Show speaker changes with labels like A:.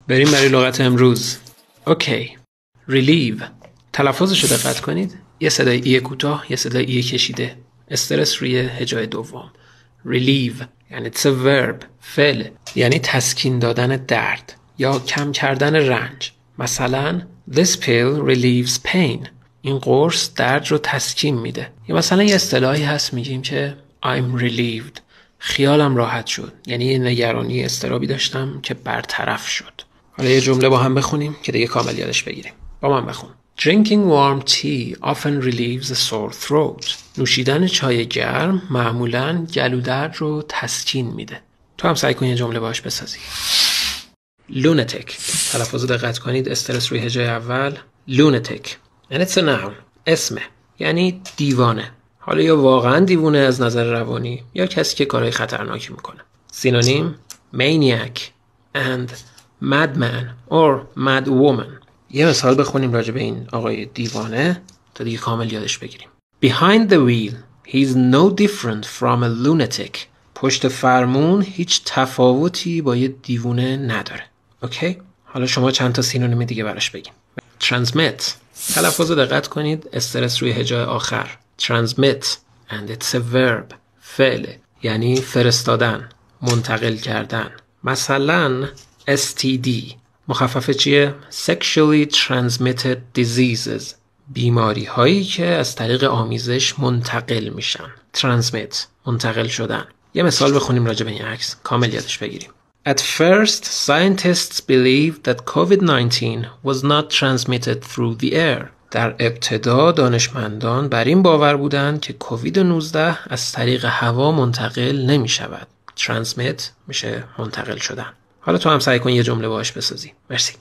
A: بریم برای لغت امروز. اوکی. relieve. تلفظش رو دقت کنید. یه صدای ای کوتاه، یه صدای ای کشیده. استرس روی هجای دوم. relieve یعنی it's a verb. فعل یعنی تسکین دادن درد یا کم کردن رنج. مثلا this pill relieves pain. این قرص درد رو تسکین میده. یا مثلا یه اصطلاحی هست میگیم که I'm relieved. خیالم راحت شد. یعنی یه نگرانی اضطرابی داشتم که برطرف شد. حالا یه جمله با هم بخونیم که دیگه کامل یادش بگیریم. با من بخون. Drinking warm tea often relieves a sore throat. نوشیدن چای گرم معمولاً گلودرد رو تسکین میده. تو هم سعی کن یه جمله باش بسازی. lunatic. تلفظ دقت کنید. استرس روی هجای اول. lunatic. And it's a noun. اسمه. یعنی دیوانه. حالا یا واقعاً دیوانه از نظر روانی یا کسی که کارهای خطرناکی میکنه. سینونیم maniac and madman or mad woman. یه مثال بخونیم راجع به این آقای دیوانه تا دیگه کامل یادش بگیریم. Behind the wheel, he's no different from a lunatic. پشت فرمون هیچ تفاوتی با یه دیوانه نداره. اوکی؟ حالا شما چند تا سینونیم دیگه براش بگیم. Transmit. تلفظ دقت کنید. استرس روی هجای آخر. Transmit and it's a verb. فعل یعنی فرستادن، منتقل کردن. مثلا STD مخفف چیه؟ Sexually transmitted diseases. بیماری هایی که از طریق آمیزش منتقل میشن. Transmit منتقل شدن. یه مثال بخونیم راجع به این عکس کامل یادش بگیریم. At first, scientists believed that COVID-19 was not transmitted through the air. در ابتدا دانشمندان بر این باور بودند که کووید 19 از طریق هوا منتقل نمی شود. Transmit میشه منتقل شدن. حالا تو هم سعی کن یه جمله باهاش بسازی. مرسی.